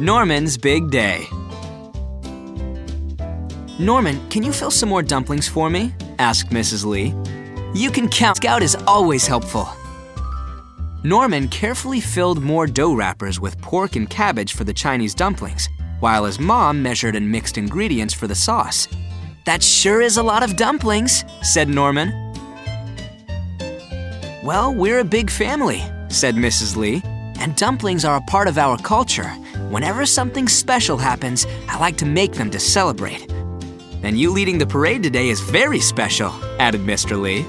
Norman's Big Day. "Norman, can you fill some more dumplings for me?" asked Mrs. Lee. "You can count. Scout is always helpful." Norman carefully filled more dough wrappers with pork and cabbage for the Chinese dumplings, while his mom measured and mixed ingredients for the sauce. "That sure is a lot of dumplings," said Norman. "Well, we're a big family," said Mrs. Lee, "and dumplings are a part of our culture. Whenever something special happens, I like to make them to celebrate." "And you leading the parade today is very special," added Mr. Lee.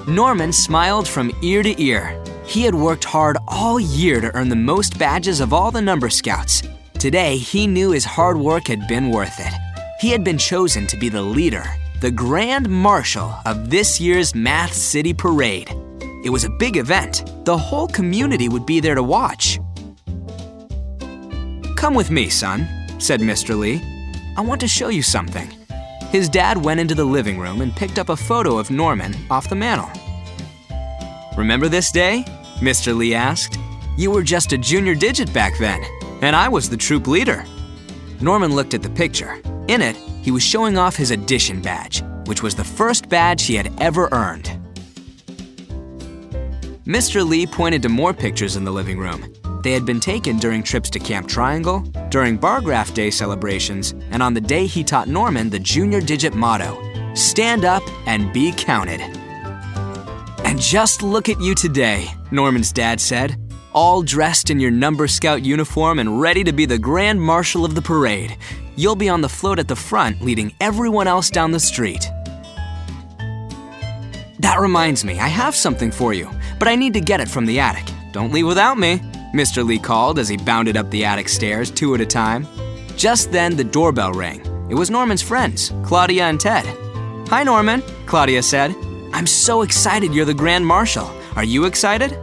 Norman smiled from ear to ear. He had worked hard all year to earn the most badges of all the number scouts. Today, he knew his hard work had been worth it. He had been chosen to be the leader, the Grand Marshal of this year's Math City Parade. It was a big event. The whole community would be there to watch. "Come with me, son," said Mr. Lee. "I want to show you something." His dad went into the living room and picked up a photo of Norman off the mantel. "Remember this day?" Mr. Lee asked. "You were just a junior digit back then, and I was the troop leader." Norman looked at the picture. In it, he was showing off his addition badge, which was the first badge he had ever earned. Mr. Lee pointed to more pictures in the living room. They had been taken during trips to Camp Triangle, during Bar Graph Day celebrations, and on the day he taught Norman the junior digit motto, "Stand up and be counted." "And just look at you today," Norman's dad said, "all dressed in your number scout uniform and ready to be the Grand Marshal of the parade. You'll be on the float at the front, leading everyone else down the street." "That reminds me, I have something for you, but I need to get it from the attic. Don't leave without me," Mr. Lee called as he bounded up the attic stairs 2 at a time. Just then, the doorbell rang. It was Norman's friends, Claudia and Ted. "Hi, Norman," Claudia said. "I'm so excited you're the Grand Marshal. Are you excited?"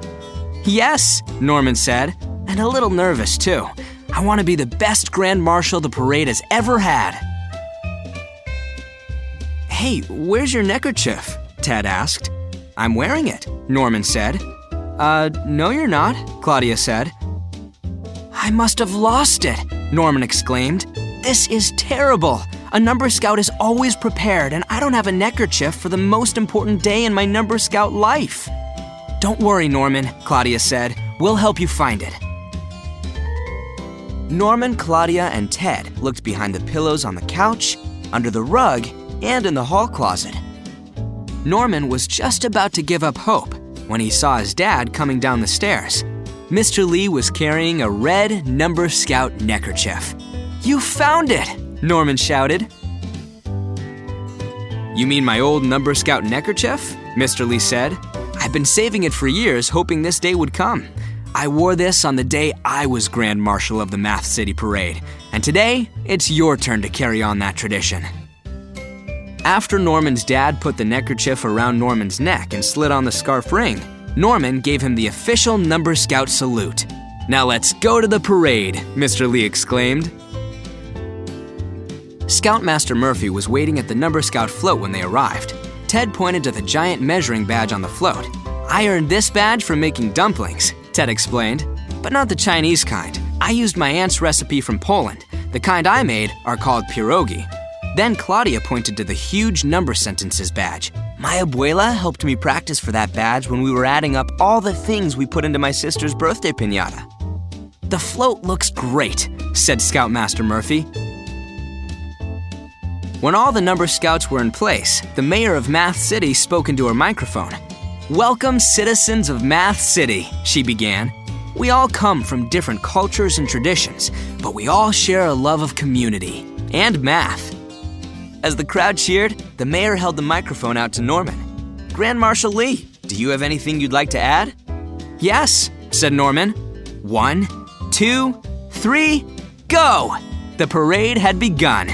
"Yes," Norman said, "and a little nervous too. I want to be the best Grand Marshal the parade has ever had." "Hey, where's your neckerchief?" Ted asked. "I'm wearing it," Norman said. No you're not," Claudia said. "I must have lost it," Norman exclaimed. "This is terrible. A number scout is always prepared, and I don't have a neckerchief for the most important day in my number scout life." "Don't worry, Norman," Claudia said. "We'll help you find it." Norman, Claudia, and Ted looked behind the pillows on the couch, under the rug, and in the hall closet. Norman was just about to give up hope when he saw his dad coming down the stairs. Mr. Lee was carrying a red number scout neckerchief. "You found it!" Norman shouted. "You mean my old number scout neckerchief?" Mr. Lee said. "I've been saving it for years, hoping this day would come. I wore this on the day I was Grand Marshal of the Math City Parade, and today, it's your turn to carry on that tradition." After Norman's dad put the neckerchief around Norman's neck and slid on the scarf ring, Norman gave him the official number scout salute. "Now let's go to the parade," Mr. Lee exclaimed. Scoutmaster Murphy was waiting at the number scout float when they arrived. Ted pointed to the giant measuring badge on the float. "I earned this badge for making dumplings," Ted explained, "but not the Chinese kind. I used my aunt's recipe from Poland. The kind I made are called pierogi." Then Claudia pointed to the huge number sentences badge. "My abuela helped me practice for that badge when we were adding up all the things we put into my sister's birthday piñata." "The float looks great," said Scoutmaster Murphy. When all the number scouts were in place, the mayor of Math City spoke into her microphone. "Welcome, citizens of Math City," she began. "We all come from different cultures and traditions, but we all share a love of community and math." As the crowd cheered, the mayor held the microphone out to Norman. "Grand Marshal Lee, do you have anything you'd like to add?" "Yes," said Norman. 1, 2, 3, go! The parade had begun.